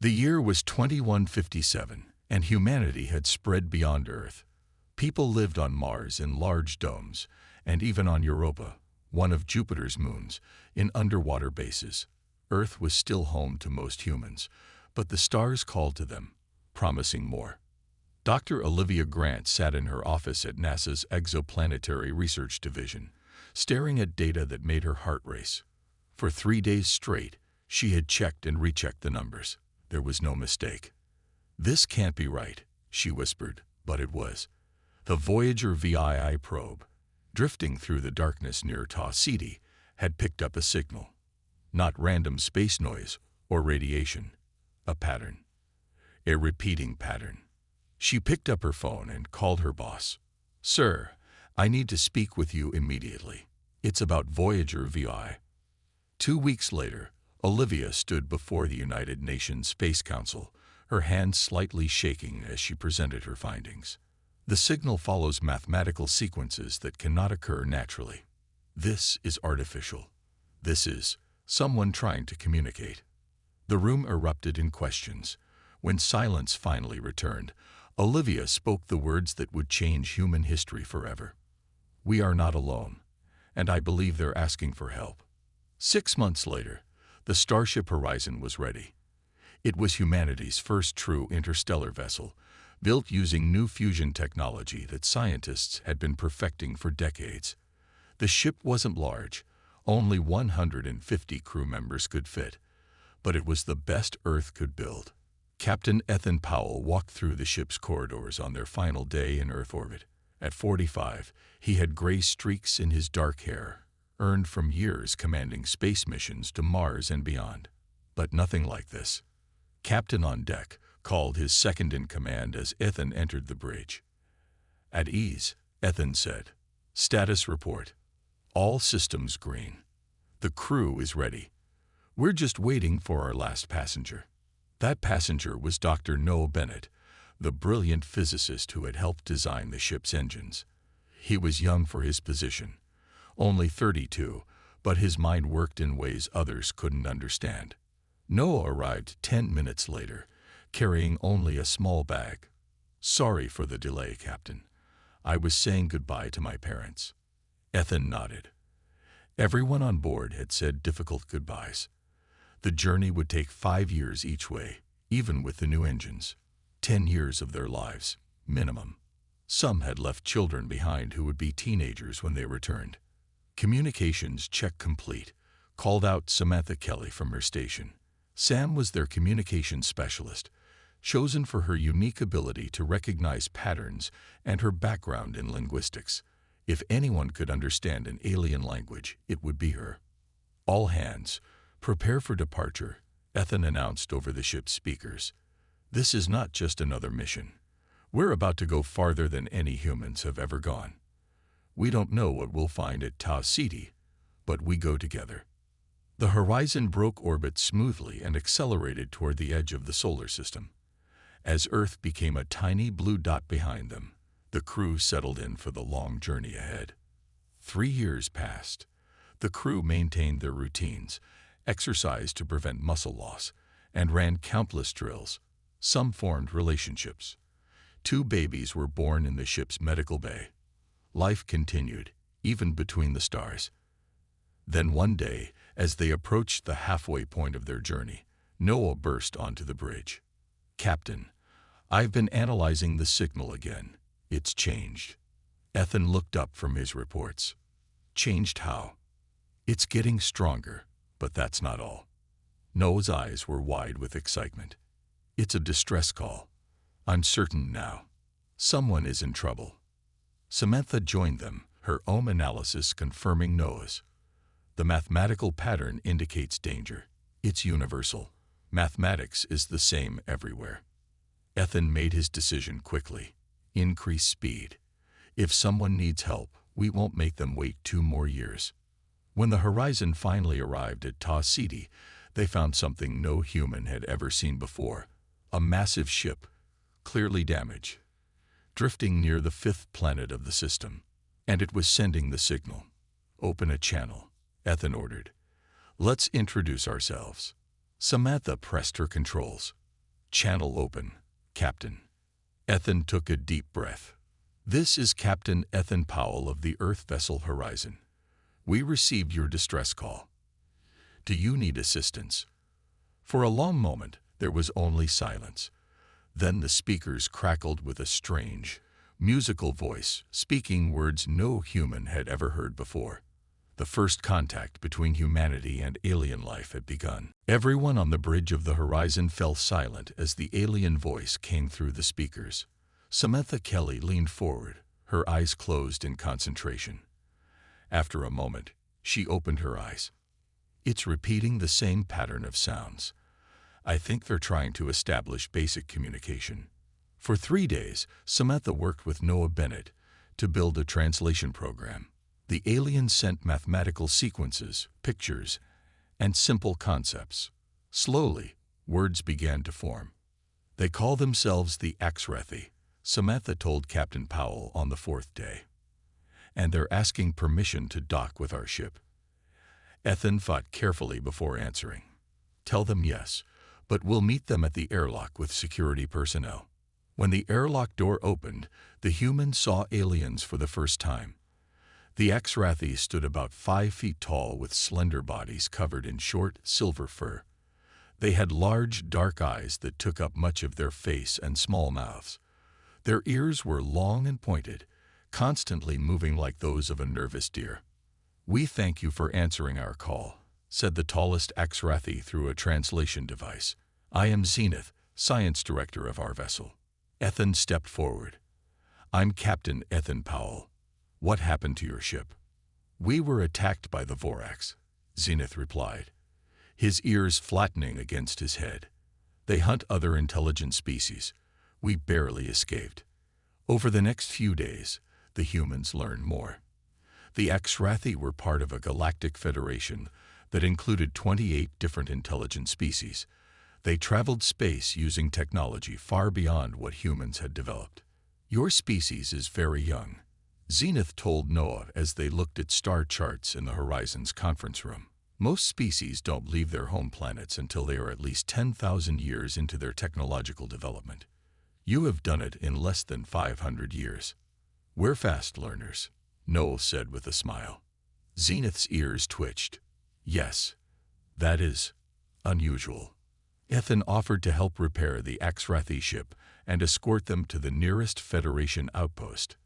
The year was 2157, and humanity had spread beyond Earth. People lived on Mars in large domes, and even on Europa, one of Jupiter's moons, in underwater bases. Earth was still home to most humans, but the stars called to them, promising more. Dr. Olivia Grant sat in her office at NASA's Exoplanetary Research Division, staring at data that made her heart race. For 3 days straight, she had checked and rechecked the numbers. There was no mistake. "This can't be right," she whispered, but it was. The Voyager VII probe, drifting through the darkness near Tau Ceti, had picked up a signal. Not random space noise or radiation. A pattern. A repeating pattern. She picked up her phone and called her boss. "Sir, I need to speak with you immediately. It's about Voyager VI." 2 weeks later, Olivia stood before the United Nations Space Council, her hands slightly shaking as she presented her findings. The signal follows mathematical sequences that cannot occur naturally. This is artificial. This is someone trying to communicate. The room erupted in questions. When silence finally returned, Olivia spoke the words that would change human history forever. "We are not alone, and I believe they're asking for help." 6 months later, the Starship Horizon was ready. It was humanity's first true interstellar vessel, built using new fusion technology that scientists had been perfecting for decades. The ship wasn't large, only 150 crew members could fit, but it was the best Earth could build. Captain Ethan Powell walked through the ship's corridors on their final day in Earth orbit. At 45, he had gray streaks in his dark hair, earned from years commanding space missions to Mars and beyond. But nothing like this. Captain on deck called his second-in-command as Ethan entered the bridge. "At ease," Ethan said. "Status report. All systems green. The crew is ready. We're just waiting for our last passenger." That passenger was Dr. Noah Bennett, the brilliant physicist who had helped design the ship's engines. He was young for his position, only 32, but his mind worked in ways others couldn't understand. Noah arrived 10 minutes later, carrying only a small bag. "Sorry for the delay, Captain. I was saying goodbye to my parents." Ethan nodded. Everyone on board had said difficult goodbyes. The journey would take 5 years each way, even with the new engines. 10 years of their lives, minimum. Some had left children behind who would be teenagers when they returned. Communications check complete, called out Samantha Kelly from her station. Sam was their communications specialist, chosen for her unique ability to recognize patterns and her background in linguistics. If anyone could understand an alien language, it would be her. "All hands, prepare for departure," Ethan announced over the ship's speakers. "This is not just another mission. We're about to go farther than any humans have ever gone. We don't know what we'll find at Tau Ceti, but we go together." The Horizon broke orbit smoothly and accelerated toward the edge of the solar system. As Earth became a tiny blue dot behind them, the crew settled in for the long journey ahead. 3 years passed. The crew maintained their routines, exercised to prevent muscle loss, and ran countless drills. Some formed relationships. 2 babies were born in the ship's medical bay. Life continued, even between the stars. Then one day, as they approached the halfway point of their journey, Noah burst onto the bridge. "Captain, I've been analyzing the signal again. It's changed." Ethan looked up from his reports. "Changed how?" "It's getting stronger, but that's not all." Noah's eyes were wide with excitement. "It's a distress call. I'm certain now. Someone is in trouble." Samantha joined them, her ohm analysis confirming Noah's. "The mathematical pattern indicates danger. It's universal. Mathematics is the same everywhere." Ethan made his decision quickly. Increase speed. If someone needs help, we won't make them wait 2 more years. When the Horizon finally arrived at Tau Ceti, they found something no human had ever seen before. A massive ship, clearly damaged, drifting near the 5th planet of the system. And it was sending the signal. "Open a channel," Ethan ordered. "Let's introduce ourselves." Samantha pressed her controls. Channel open, Captain. Ethan took a deep breath. This is Captain Ethan Powell of the Earth vessel Horizon. We received your distress call. Do you need assistance? For a long moment, there was only silence. Then the speakers crackled with a strange, musical voice, speaking words no human had ever heard before. The first contact between humanity and alien life had begun. Everyone on the bridge of the Horizon fell silent as the alien voice came through the speakers. Samantha Kelly leaned forward, her eyes closed in concentration. After a moment, she opened her eyes. It's repeating the same pattern of sounds. I think they're trying to establish basic communication. For 3 days, Samantha worked with Noah Bennett to build a translation program. The aliens sent mathematical sequences, pictures, and simple concepts. Slowly, words began to form. They call themselves the Axrathi, Samantha told Captain Powell on the 4th day. And they're asking permission to dock with our ship. Ethan thought carefully before answering. Tell them yes, but we'll meet them at the airlock with security personnel. When the airlock door opened, the humans saw aliens for the first time. The Axrathi stood about 5 feet tall with slender bodies covered in short, silver fur. They had large, dark eyes that took up much of their face and small mouths. Their ears were long and pointed, constantly moving like those of a nervous deer. We thank you for answering our call, said the tallest Axrathi through a translation device. I am Zenith, science director of our vessel. Ethan stepped forward. I'm Captain Ethan Powell. What happened to your ship? We were attacked by the Vorax, Zenith replied, his ears flattening against his head. They hunt other intelligent species. We barely escaped. Over the next few days, the humans learned more. The Axrathi were part of a galactic federation that included 28 different intelligent species. They traveled space using technology far beyond what humans had developed. Your species is very young, Zenith told Noah as they looked at star charts in the Horizon's conference room. Most species don't leave their home planets until they are at least 10,000 years into their technological development. You have done it in less than 500 years. We're fast learners, Noah said with a smile. Zenith's ears twitched. Yes, that is unusual. Ethan offered to help repair the Axrathi ship and escort them to the nearest Federation outpost.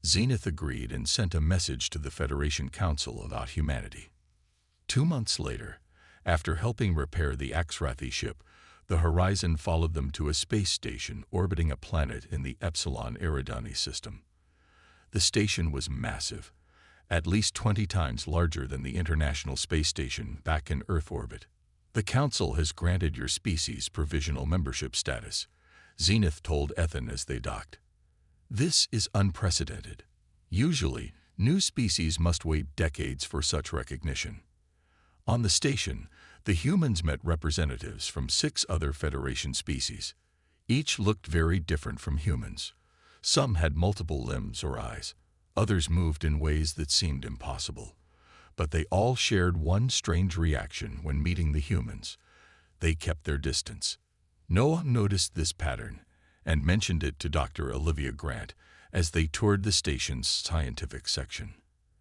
Zenith agreed and sent a message to the Federation Council about humanity. 2 months later, after helping repair the Axrathi ship, the Horizon followed them to a space station orbiting a planet in the Epsilon Eridani system. The station was massive, at least 20 times larger than the International Space Station back in Earth orbit. The Council has granted your species provisional membership status, Zenith told Ethan as they docked. This is unprecedented. Usually, new species must wait decades for such recognition. On the station, the humans met representatives from 6 other Federation species. Each looked very different from humans. Some had multiple limbs or eyes. Others moved in ways that seemed impossible. But they all shared one strange reaction when meeting the humans. They kept their distance. Noah noticed this pattern and mentioned it to Dr. Olivia Grant as they toured the station's scientific section.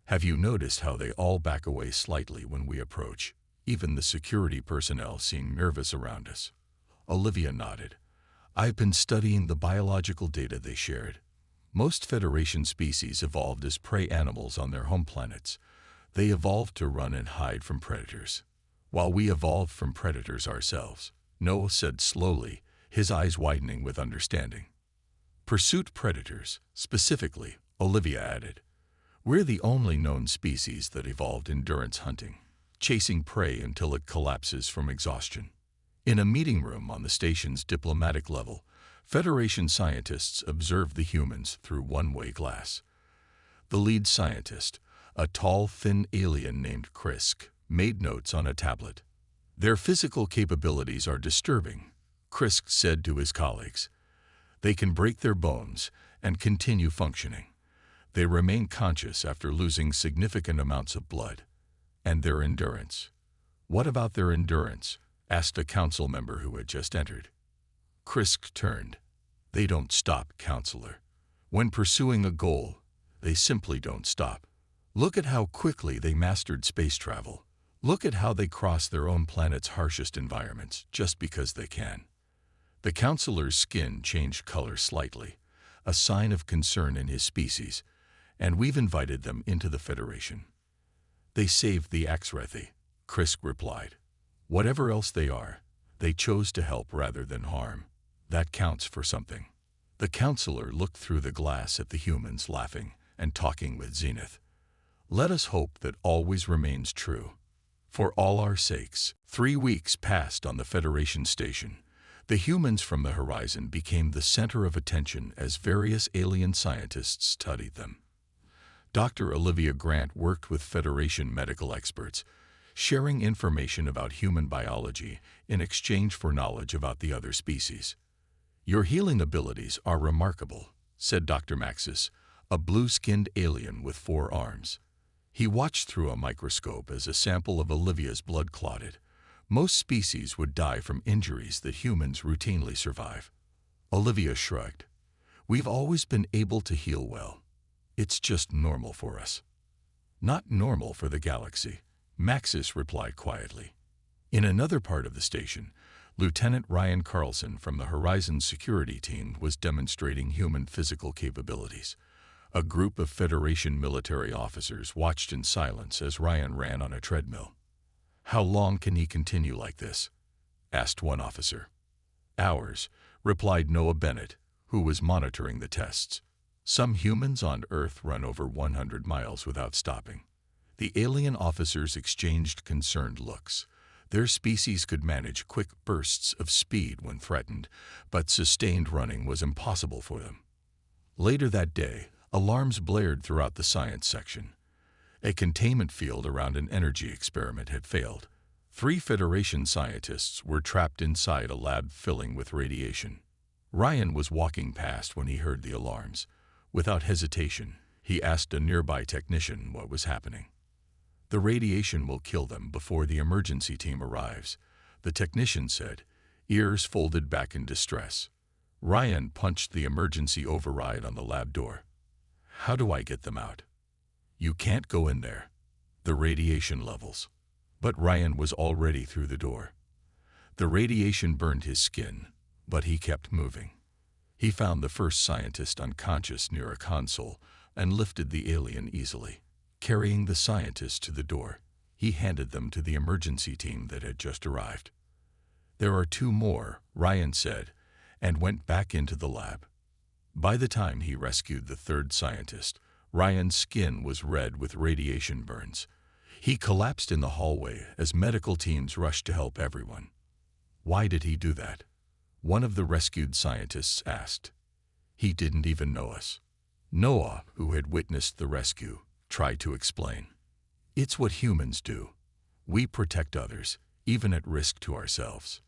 Have you noticed how they all back away slightly when we approach? Even the security personnel seem nervous around us. Olivia nodded. I've been studying the biological data they shared. Most Federation species evolved as prey animals on their home planets. They evolved to run and hide from predators. While we evolved from predators ourselves, Noah said slowly, his eyes widening with understanding. Pursuit predators, specifically, Olivia added. We're the only known species that evolved endurance hunting, chasing prey until it collapses from exhaustion. In a meeting room on the station's diplomatic level, Federation scientists observed the humans through one-way glass. The lead scientist, a tall, thin alien named Krisk, made notes on a tablet. Their physical capabilities are disturbing, Krisk said to his colleagues. They can break their bones and continue functioning. They remain conscious after losing significant amounts of blood. And their endurance. What about their endurance? Asked a council member who had just entered. Krisk turned. They don't stop, counselor. When pursuing a goal, they simply don't stop. Look at how quickly they mastered space travel. Look at how they cross their own planet's harshest environments just because they can. The counselor's skin changed color slightly, a sign of concern in his species, and we've invited them into the Federation. They saved the Axrethi, Krisk replied. Whatever else they are, they chose to help rather than harm. That counts for something. The counselor looked through the glass at the humans laughing and talking with Zenith. Let us hope that always remains true. For all our sakes, 3 weeks passed on the Federation station. The humans from the horizon became the center of attention as various alien scientists studied them. Dr. Olivia Grant worked with Federation medical experts, sharing information about human biology in exchange for knowledge about the other species. Your healing abilities are remarkable, said Dr. Maxis, a blue-skinned alien with 4 arms. He watched through a microscope as a sample of Olivia's blood clotted. Most species would die from injuries that humans routinely survive. Olivia shrugged. We've always been able to heal well. It's just normal for us. Not normal for the galaxy, Maxis replied quietly. In another part of the station, Lieutenant Ryan Carlson from the Horizon security team was demonstrating human physical capabilities. A group of Federation military officers watched in silence as Ryan ran on a treadmill. How long can he continue like this? Asked one officer. Hours, replied Noah Bennett, who was monitoring the tests. Some humans on Earth run over 100 miles without stopping. The alien officers exchanged concerned looks. Their species could manage quick bursts of speed when threatened, but sustained running was impossible for them. Later that day, alarms blared throughout the science section. A containment field around an energy experiment had failed. 3 Federation scientists were trapped inside a lab filling with radiation. Ryan was walking past when he heard the alarms. Without hesitation, he asked a nearby technician what was happening. The radiation will kill them before the emergency team arrives, the technician said, ears folded back in distress. Ryan punched the emergency override on the lab door. How do I get them out? You can't go in there. The radiation levels. But Ryan was already through the door. The radiation burned his skin, but he kept moving. He found the first scientist unconscious near a console and lifted the alien easily. Carrying the scientist to the door, he handed them to the emergency team that had just arrived. There are 2 more, Ryan said, and went back into the lab. By the time he rescued the 3rd scientist, Ryan's skin was red with radiation burns. He collapsed in the hallway as medical teams rushed to help everyone. Why did he do that? One of the rescued scientists asked. He didn't even know us. Noah, who had witnessed the rescue, tried to explain. It's what humans do. We protect others, even at risk to ourselves.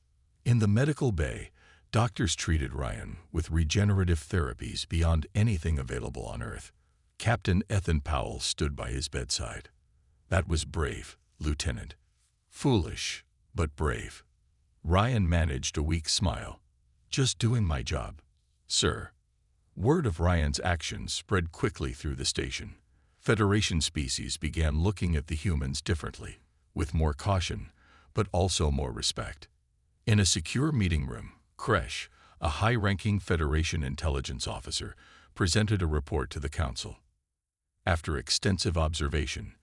In the medical bay, doctors treated Ryan with regenerative therapies beyond anything available on Earth. Captain Ethan Powell stood by his bedside. That was brave, Lieutenant. Foolish, but brave. Ryan managed a weak smile. Just doing my job, sir. Word of Ryan's actions spread quickly through the station. Federation species began looking at the humans differently, with more caution, but also more respect. In a secure meeting room, Kresh, a high-ranking Federation intelligence officer, presented a report to the Council. After extensive observation,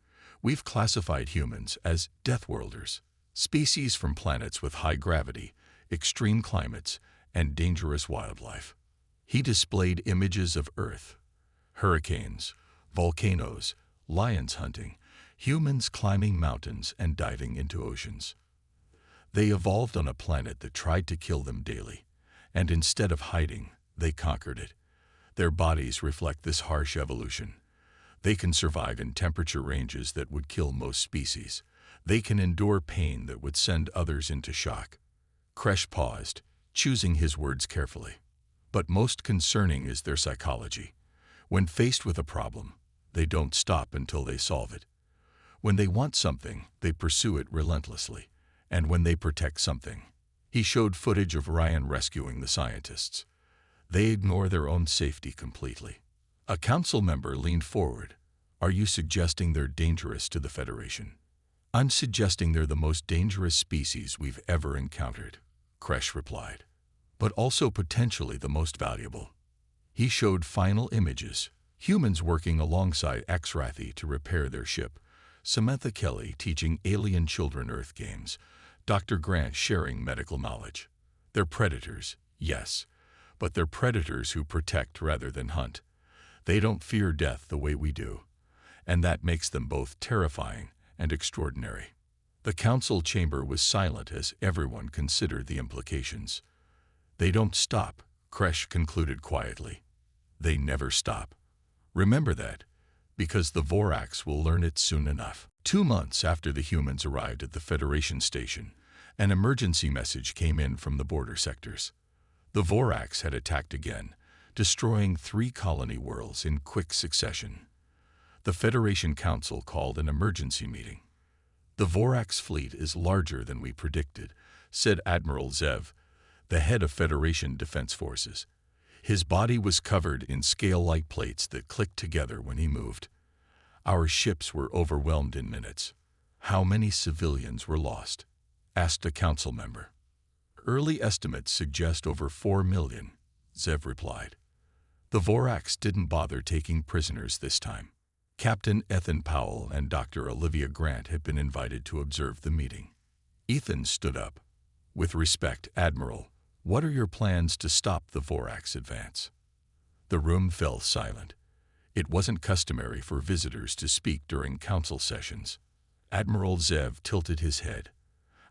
we've classified humans as Deathworlders, species from planets with high gravity, extreme climates, and dangerous wildlife. He displayed images of Earth, hurricanes, volcanoes, lions hunting, humans climbing mountains and diving into oceans. They evolved on a planet that tried to kill them daily, and instead of hiding, they conquered it. Their bodies reflect this harsh evolution. They can survive in temperature ranges that would kill most species. They can endure pain that would send others into shock. Kresh paused, choosing his words carefully. But most concerning is their psychology. When faced with a problem, they don't stop until they solve it. When they want something, they pursue it relentlessly. And when they protect something, He showed footage of Ryan rescuing the scientists. They ignore their own safety completely. A council member leaned forward. Are you suggesting they're dangerous to the Federation? I'm suggesting they're the most dangerous species we've ever encountered, Kresh replied. But also potentially the most valuable. He showed final images. Humans working alongside Xrathi to repair their ship. Samantha Kelly teaching alien children Earth games. Dr. Grant sharing medical knowledge. They're predators, yes, but they're predators who protect rather than hunt. They don't fear death the way we do, and that makes them both terrifying and extraordinary. The council chamber was silent as everyone considered the implications. They don't stop, Kresh concluded quietly. They never stop. Remember that, because the Vorax will learn it soon enough. 2 months after the humans arrived at the Federation station, an emergency message came in from the border sectors. The Vorax had attacked again, destroying 3 colony worlds in quick succession. The Federation Council called an emergency meeting. The Vorax fleet is larger than we predicted, said Admiral Zev, the head of Federation Defense Forces. His body was covered in scale-like plates that clicked together when he moved. Our ships were overwhelmed in minutes. How many civilians were lost? Asked a council member. Early estimates suggest over 4 million, Zev replied. The Vorax didn't bother taking prisoners this time. Captain Ethan Powell and Dr. Olivia Grant had been invited to observe the meeting. Ethan stood up. With respect, Admiral, what are your plans to stop the Vorax advance? The room fell silent. It wasn't customary for visitors to speak during council sessions. Admiral Zev tilted his head.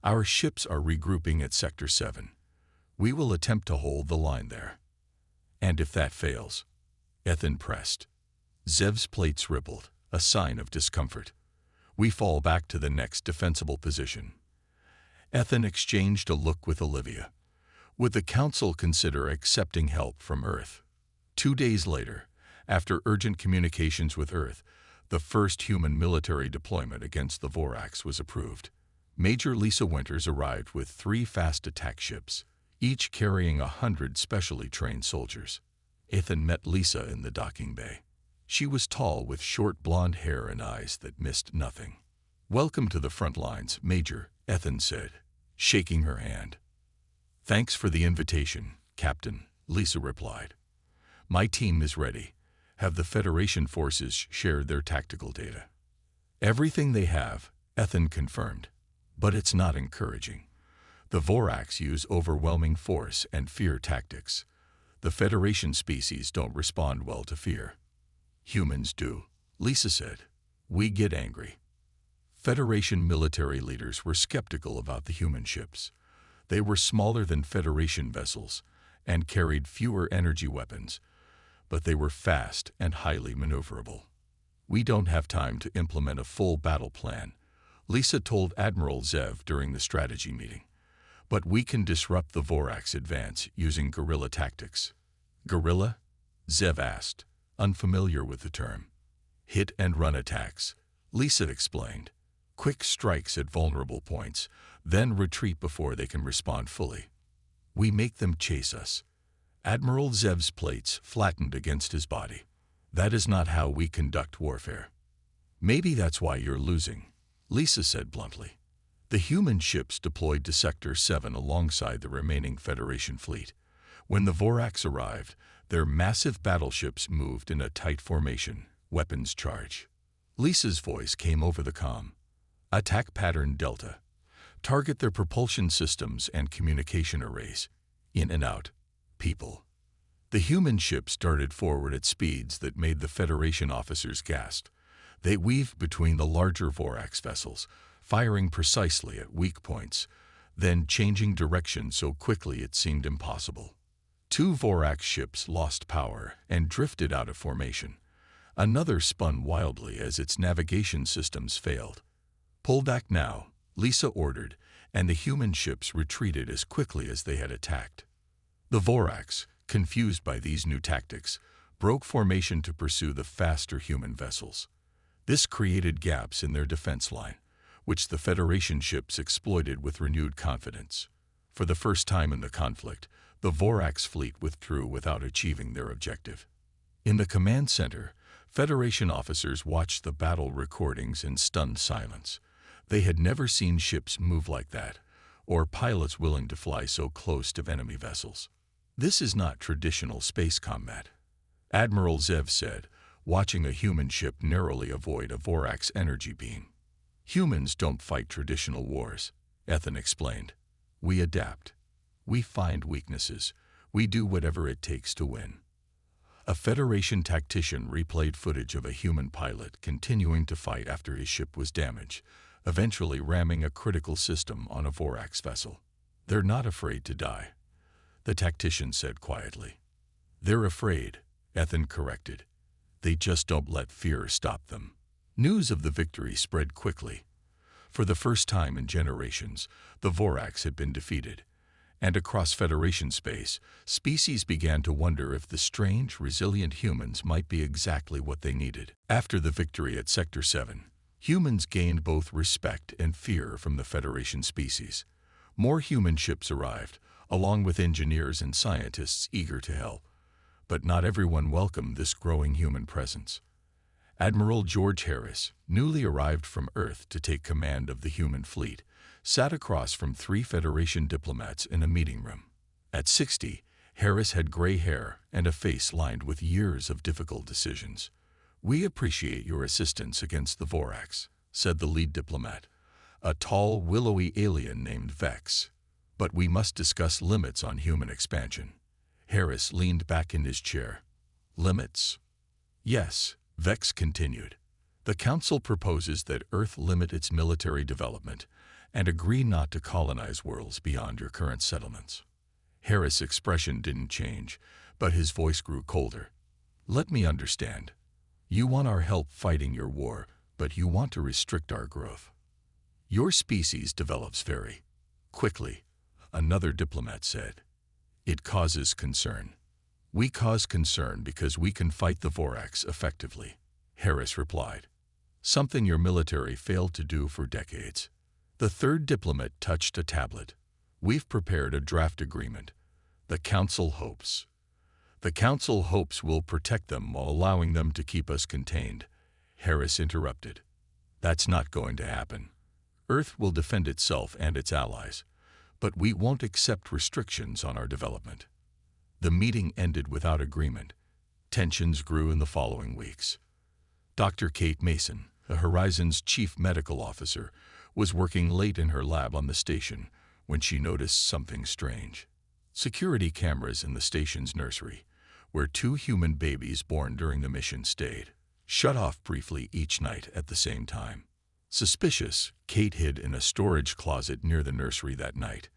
Our ships are regrouping at Sector 7. We will attempt to hold the line there. And if that fails? Ethan pressed. Zev's plates rippled, a sign of discomfort. We fall back to the next defensible position. Ethan exchanged a look with Olivia. Would the council consider accepting help from Earth? 2 days later, after urgent communications with Earth, the first human military deployment against the Vorax was approved. Major Lisa Winters arrived with 3 fast attack ships, each carrying 100 specially trained soldiers. Ethan met Lisa in the docking bay. She was tall with short blonde hair and eyes that missed nothing. Welcome to the front lines, Major, Ethan said, shaking her hand. Thanks for the invitation, Captain, Lisa replied. My team is ready. Have the Federation forces shared their tactical data? Everything they have, Ethan confirmed. But it's not encouraging. The Vorax use overwhelming force and fear tactics. The Federation species don't respond well to fear. Humans do, Lisa said. We get angry. Federation military leaders were skeptical about the human ships. They were smaller than Federation vessels and carried fewer energy weapons, but they were fast and highly maneuverable. We don't have time to implement a full battle plan, Lisa told Admiral Zev during the strategy meeting. But we can disrupt the Vorax advance using guerrilla tactics. Guerrilla? Zev asked, unfamiliar with the term. Hit and run attacks, Lisa explained. Quick strikes at vulnerable points, then retreat before they can respond fully. We make them chase us. Admiral Zev's plates flattened against his body. That is not how we conduct warfare. Maybe that's why you're losing, Lisa said bluntly. The human ships deployed to Sector 7 alongside the remaining Federation fleet. When the Vorax arrived, their massive battleships moved in a tight formation, weapons charge. Lisa's voice came over the comm. Attack pattern Delta. Target their propulsion systems and communication arrays. In and out. People. The human ships darted forward at speeds that made the Federation officers gasp. They weaved between the larger Vorax vessels, firing precisely at weak points, then changing direction so quickly it seemed impossible. 2 Vorax ships lost power and drifted out of formation. Another spun wildly as its navigation systems failed. Pull back now, Lisa ordered, and the human ships retreated as quickly as they had attacked. The Vorax, confused by these new tactics, broke formation to pursue the faster human vessels. This created gaps in their defense line, which the Federation ships exploited with renewed confidence. For the first time in the conflict, the Vorax fleet withdrew without achieving their objective. In the command center, Federation officers watched the battle recordings in stunned silence. They had never seen ships move like that, or pilots willing to fly so close to enemy vessels. "This is not traditional space combat," Admiral Zev said, watching a human ship narrowly avoid a Vorax energy beam. "Humans don't fight traditional wars," Ethan explained. "We adapt. We find weaknesses. We do whatever it takes to win." A Federation tactician replayed footage of a human pilot continuing to fight after his ship was damaged, eventually ramming a critical system on a Vorax vessel. "They're not afraid to die," the tactician said quietly. "They're afraid," Ethan corrected. "They just don't let fear stop them." News of the victory spread quickly. For the first time in generations, the Vorax had been defeated, and across Federation space, species began to wonder if the strange, resilient humans might be exactly what they needed. After the victory at Sector 7, humans gained both respect and fear from the Federation species. More human ships arrived, along with engineers and scientists eager to help. But not everyone welcomed this growing human presence. Admiral George Harris, newly arrived from Earth to take command of the human fleet, sat across from 3 Federation diplomats in a meeting room. At 60, Harris had gray hair and a face lined with years of difficult decisions. "We appreciate your assistance against the Vorax," said the lead diplomat, a tall, willowy alien named Vex. "But we must discuss limits on human expansion." Harris leaned back in his chair. "Limits?" "Yes," Vex continued. "The Council proposes that Earth limit its military development and agree not to colonize worlds beyond your current settlements." Harris' expression didn't change, but his voice grew colder. "Let me understand. You want our help fighting your war, but you want to restrict our growth. Your species develops very quickly," another diplomat said. "It causes concern." "We cause concern because we can fight the Vorax effectively," Harris replied. "Something your military failed to do for decades." The third diplomat touched a tablet. "We've prepared a draft agreement. The Council hopes we'll protect them while allowing them to keep us contained." Harris interrupted. "That's not going to happen. Earth will defend itself and its allies, but we won't accept restrictions on our development." The meeting ended without agreement. Tensions grew in the following weeks. Dr. Kate Mason, the Horizon's chief medical officer, was working late in her lab on the station when she noticed something strange. Security cameras in the station's nursery, where 2 human babies born during the mission stayed, shut off briefly each night at the same time. Suspicious, Kate hid in a storage closet near the nursery that night.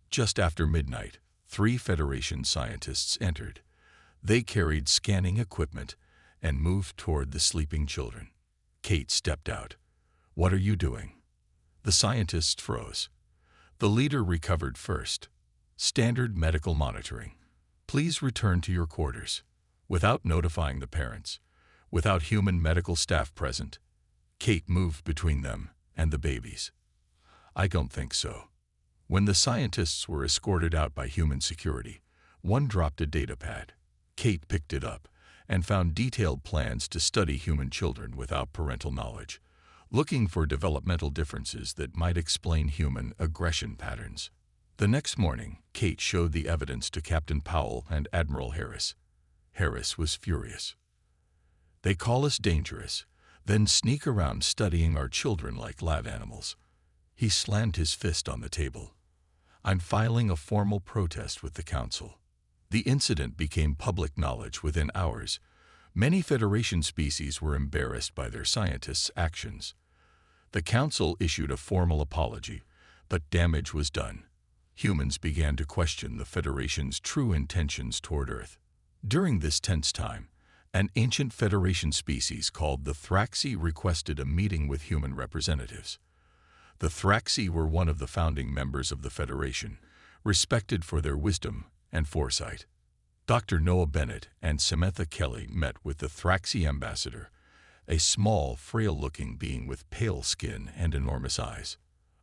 Just after midnight, 3 Federation scientists entered. They carried scanning equipment and moved toward the sleeping children. Kate stepped out. "What are you doing?" The scientists froze. The leader recovered first. "Standard medical monitoring. Please return to your quarters." Without notifying the parents, without human medical staff present, Kate moved between them and the babies. "I don't think so." When the scientists were escorted out by human security, one dropped a data pad. Kate picked it up and found detailed plans to study human children without parental knowledge, looking for developmental differences that might explain human aggression patterns. The next morning, Kate showed the evidence to Captain Powell and Admiral Harris. Harris was furious. "They call us dangerous, then sneak around studying our children like lab animals." He slammed his fist on the table. "I'm filing a formal protest with the Council." The incident became public knowledge within hours. Many Federation species were embarrassed by their scientists' actions. The Council issued a formal apology, but damage was done. Humans began to question the Federation's true intentions toward Earth. During this tense time, an ancient Federation species called the Thraxi requested a meeting with human representatives. The Thraxi were one of the founding members of the Federation, respected for their wisdom and foresight. Dr. Noah Bennett and Samantha Kelly met with the Thraxi ambassador, a small, frail-looking being with pale skin and enormous eyes.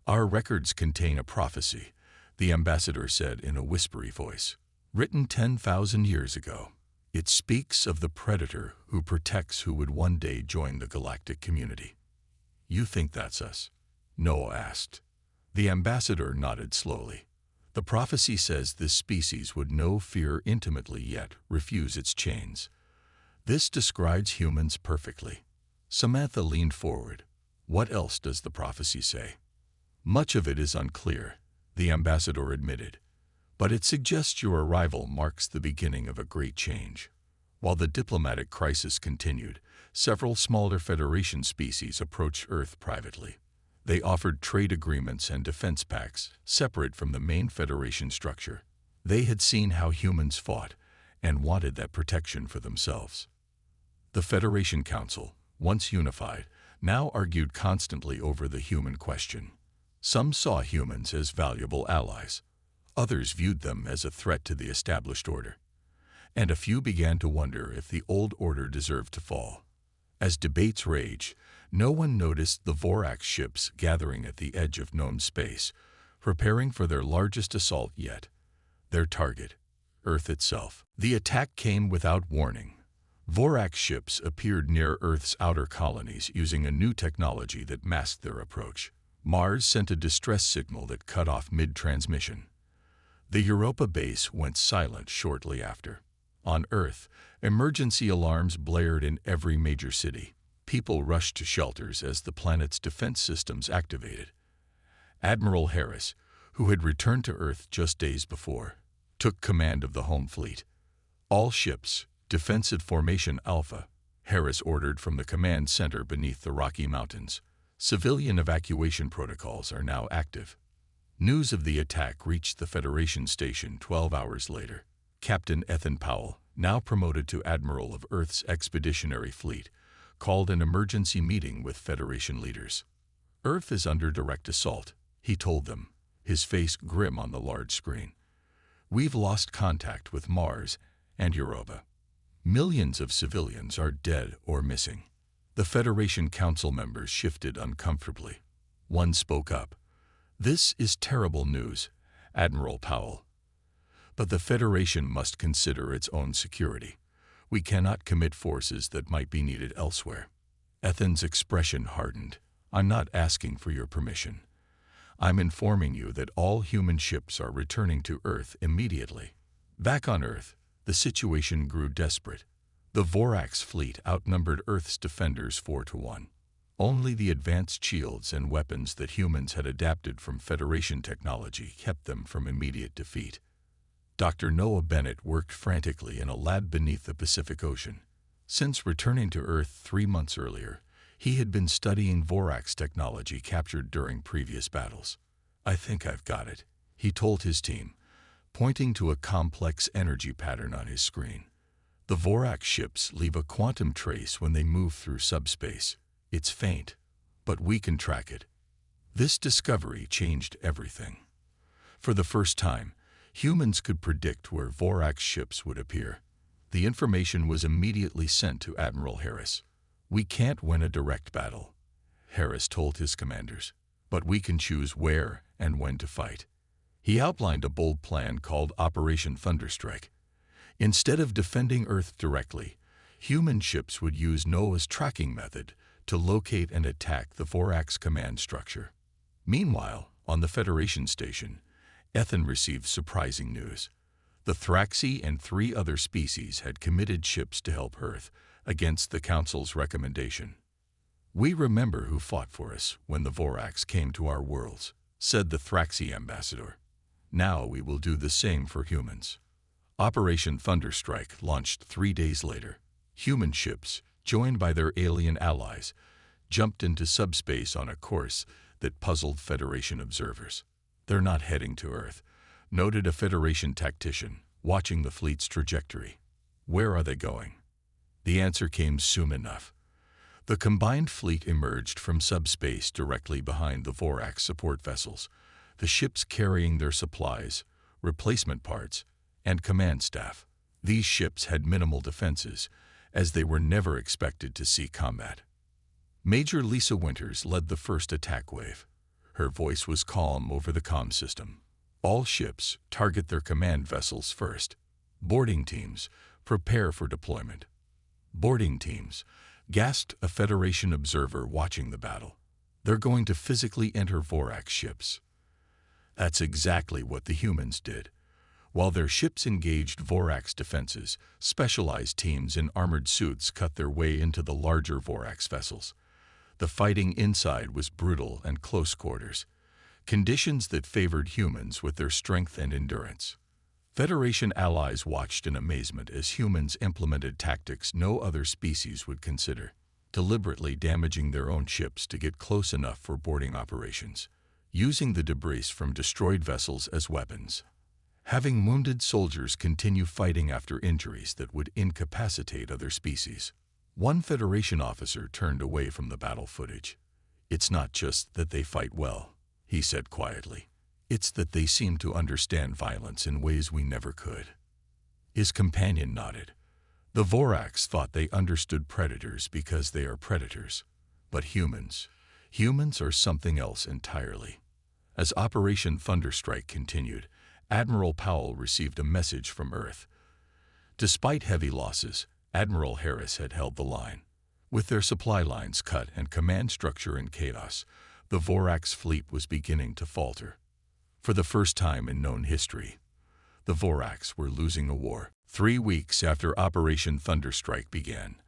"Our records contain a prophecy the ambassador said in a whispery voice. "Written 10,000 years ago. It speaks of the predator who protects who would one day join the galactic community." "You think that's us?" Noah asked. The ambassador nodded slowly. "The prophecy says this species would know fear intimately yet refuse its chains. This describes humans perfectly." Samantha leaned forward. "What else does the prophecy say?" "Much of it is unclear," the ambassador admitted, "but it suggests your arrival marks the beginning of a great change." While the diplomatic crisis continued, several smaller Federation species approached Earth privately. They offered trade agreements and defense pacts, separate from the main Federation structure. They had seen how humans fought and wanted that protection for themselves. The Federation Council, once unified, now argued constantly over the human question. Some saw humans as valuable allies. Others viewed them as a threat to the established order. And a few began to wonder if the old order deserved to fall. As debates raged, no one noticed the Vorax ships gathering at the edge of known space, preparing for their largest assault yet. Their target, Earth itself. The attack came without warning. Vorax ships appeared near Earth's outer colonies using a new technology that masked their approach. Mars sent a distress signal that cut off mid-transmission. The Europa base went silent shortly after. On Earth, emergency alarms blared in every major city. People rushed to shelters as the planet's defense systems activated. Admiral Harris, who had returned to Earth just days before, took command of the home fleet. "All ships, defensive formation Alpha," Harris ordered from the command center beneath the Rocky Mountains. "Civilian evacuation protocols are now active." News of the attack reached the Federation station 12 hours later. Captain Ethan Powell, now promoted to Admiral of Earth's Expeditionary Fleet, called an emergency meeting with Federation leaders. "Earth is under direct assault," he told them, his face grim on the large screen. "We've lost contact with Mars and Europa. Millions of civilians are dead or missing." The Federation Council members shifted uncomfortably. One spoke up. "This is terrible news, Admiral Powell. But the Federation must consider its own security. We cannot commit forces that might be needed elsewhere." Ethan's expression hardened. "I'm not asking for your permission. I'm informing you that all human ships are returning to Earth immediately." Back on Earth, the situation grew desperate. The Vorax fleet outnumbered Earth's defenders 4-1. Only the advanced shields and weapons that humans had adapted from Federation technology kept them from immediate defeat. Dr. Noah Bennett worked frantically in a lab beneath the Pacific Ocean. Since returning to Earth 3 months earlier, he had been studying Vorax technology captured during previous battles. "I think I've got it," he told his team, pointing to a complex energy pattern on his screen. "The Vorax ships leave a quantum trace when they move through subspace. It's faint, but we can track it." This discovery changed everything. For the first time, humans could predict where Vorax ships would appear. The information was immediately sent to Admiral Harris. "We can't win a direct battle," Harris told his commanders, "but we can choose where and when to fight." He outlined a bold plan called Operation Thunderstrike. Instead of defending Earth directly, human ships would use Noah's tracking method to locate and attack the Vorax command structure. Meanwhile, on the Federation station, Ethan received surprising news. The Thraxi and 3 other species had committed ships to help Earth against the Council's recommendation. "We remember who fought for us when the Vorax came to our worlds," said the Thraxi ambassador. "Now we will do the same for humans." Operation Thunderstrike launched 3 days later. Human ships, joined by their alien allies, jumped into subspace on a course that puzzled Federation observers. "They're not heading to Earth," noted a Federation tactician, watching the fleet's trajectory. "Where are they going?" The answer came soon enough. The combined fleet emerged from subspace directly behind the Vorax support vessels, the ships carrying their supplies, replacement parts, and command staff. These ships had minimal defenses, as they were never expected to see combat. Major Lisa Winters led the first attack wave. Her voice was calm over the comm system. All ships target their command vessels first. Boarding teams prepare for deployment. Boarding teams, gasped a Federation observer watching the battle. They're going to physically enter Vorax ships. That's exactly what the humans did. While their ships engaged Vorax defenses, specialized teams in armored suits cut their way into the larger Vorax vessels. The fighting inside was brutal and close quarters, conditions that favored humans with their strength and endurance. Federation allies watched in amazement as humans implemented tactics no other species would consider, deliberately damaging their own ships to get close enough for boarding operations, using the debris from destroyed vessels as weapons. Having wounded soldiers continue fighting after injuries that would incapacitate other species. One Federation officer turned away from the battle footage. "It's not just that they fight well," he said quietly. "It's that they seem to understand violence in ways we never could." His companion nodded. The Vorax thought they understood predators because they are predators. But humans are something else entirely. As Operation Thunderstrike continued, Admiral Powell received a message from Earth. Despite heavy losses, Admiral Harris had held the line. With their supply lines cut and command structure in chaos, the Vorax fleet was beginning to falter. For the first time in known history, the Vorax were losing a war. 3 weeks after Operation Thunderstrike began,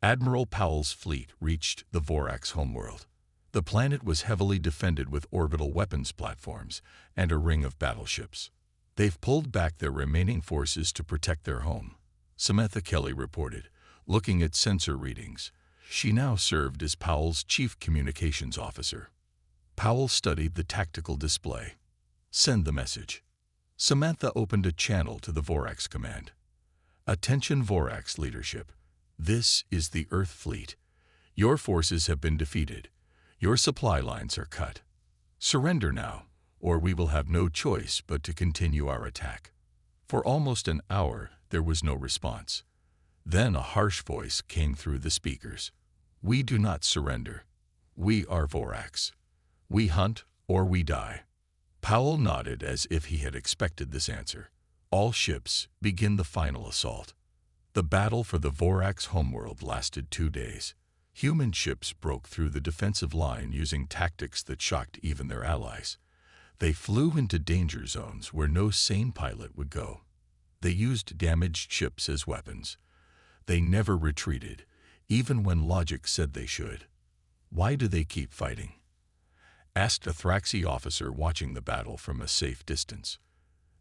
Admiral Powell's fleet reached the Vorax homeworld. The planet was heavily defended with orbital weapons platforms and a ring of battleships. "They've pulled back their remaining forces to protect their home," Samantha Kelly reported, looking at sensor readings. She now served as Powell's chief communications officer. Powell studied the tactical display. "Send the message." Samantha opened a channel to the Vorax command. "Attention Vorax leadership. This is the Earth fleet. Your forces have been defeated. Your supply lines are cut. Surrender now, or we will have no choice but to continue our attack." For almost an hour, there was no response. Then a harsh voice came through the speakers. "We do not surrender. We are Vorax. We hunt or we die." Powell nodded as if he had expected this answer. "All ships, begin the final assault." The battle for the Vorax homeworld lasted 2 days. Human ships broke through the defensive line using tactics that shocked even their allies. They flew into danger zones where no sane pilot would go. They used damaged ships as weapons. They never retreated, even when logic said they should. "Why do they keep fighting?" asked a Thraxi officer watching the battle from a safe distance.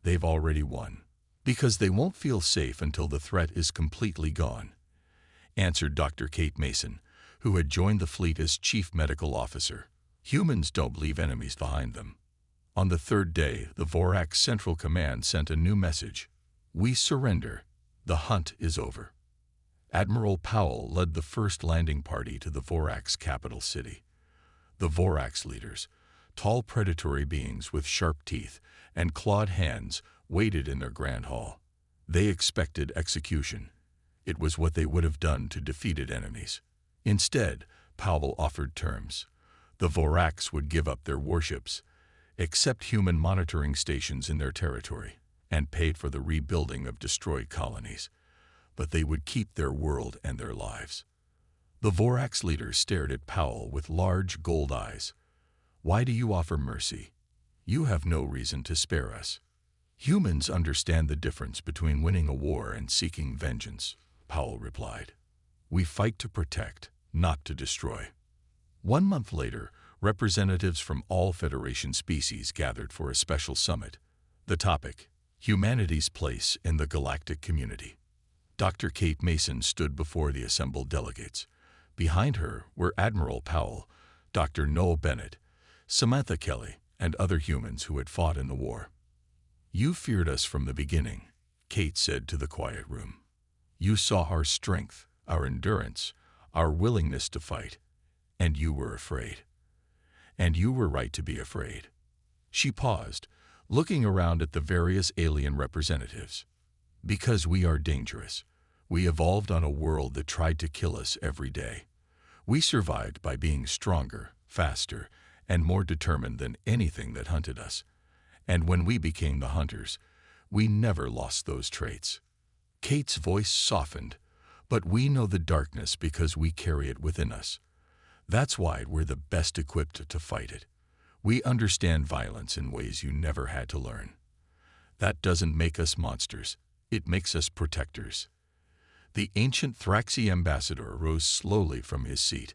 "They've already won. Because they won't feel safe until the threat is completely gone," answered Dr. Kate Mason, who had joined the fleet as chief medical officer. "Humans don't leave enemies behind them." On the 3rd day, the Vorax Central Command sent a new message. "We surrender. The hunt is over." Admiral Powell led the first landing party to the Vorax capital city. The Vorax leaders, tall predatory beings with sharp teeth and clawed hands, waited in their grand hall. They expected execution. It was what they would have done to defeated enemies. Instead, Powell offered terms. The Vorax would give up their warships, accept human monitoring stations in their territory, and paid for the rebuilding of destroyed colonies. But they would keep their world and their lives. The Vorax leader stared at Powell with large gold eyes. "Why do you offer mercy? You have no reason to spare us." "Humans understand the difference between winning a war and seeking vengeance," Powell replied. "We fight to protect, not to destroy." 1 month later, representatives from all Federation species gathered for a special summit. The topic: humanity's place in the galactic community. Dr. Kate Mason stood before the assembled delegates. Behind her were Admiral Powell, Dr. Noel Bennett, Samantha Kelly, and other humans who had fought in the war. "You feared us from the beginning," Kate said to the quiet room. "You saw our strength, our endurance, our willingness to fight, and you were afraid. And you were right to be afraid." She paused, looking around at the various alien representatives. "Because we are dangerous. We evolved on a world that tried to kill us every day. We survived by being stronger, faster, and more determined than anything that hunted us. And when we became the hunters, we never lost those traits. Kate's voice softened, but we know the darkness because we carry it within us. That's why we're the best equipped to fight it. We understand violence in ways you never had to learn. That doesn't make us monsters. It makes us protectors. The ancient Thraxi ambassador rose slowly from his seat.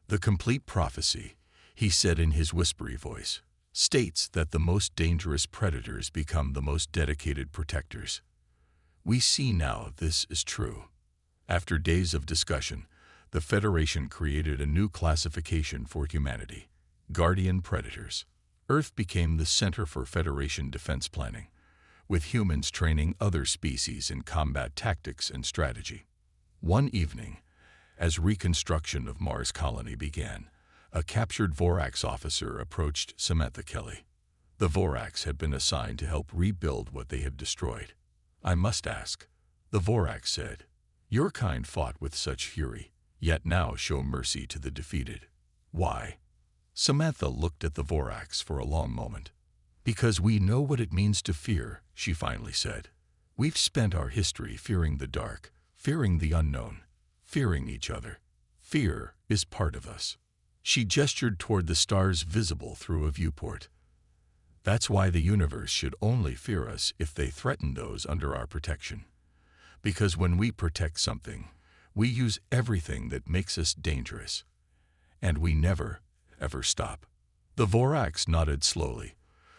The complete prophecy, he said in his whispery voice, states that the most dangerous predators become the most dedicated protectors. We see now this is true. After days of discussion, the Federation created a new classification for humanity: Guardian Predators. Earth became the center for Federation defense planning, with humans training other species in combat tactics and strategy. One evening, as reconstruction of Mars' colony began, a captured Vorax officer approached Samantha Kelly. The Vorax had been assigned to help rebuild what they had destroyed. "I must ask," the Vorax said, "your kind fought with such fury, yet now show mercy to the defeated. Why?" Samantha looked at the Vorax for a long moment. "Because we know what it means to fear," she finally said. "We've spent our history fearing the dark, fearing the unknown, fearing each other. Fear is part of us." She gestured toward the stars visible through a viewport. "That's why the universe should only fear us if they threaten those under our protection. Because when we protect something, we use everything that makes us dangerous. And we never, ever stop." The Vorax nodded slowly,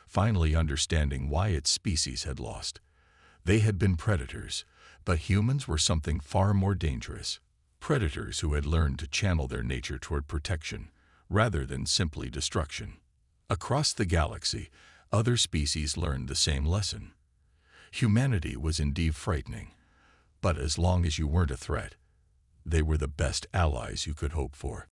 finally understanding why its species had lost. They had been predators, but humans were something far more dangerous. Predators who had learned to channel their nature toward protection, rather than simply destruction. Across the galaxy, other species learned the same lesson. Humanity was indeed frightening, but as long as you weren't a threat, they were the best allies you could hope for.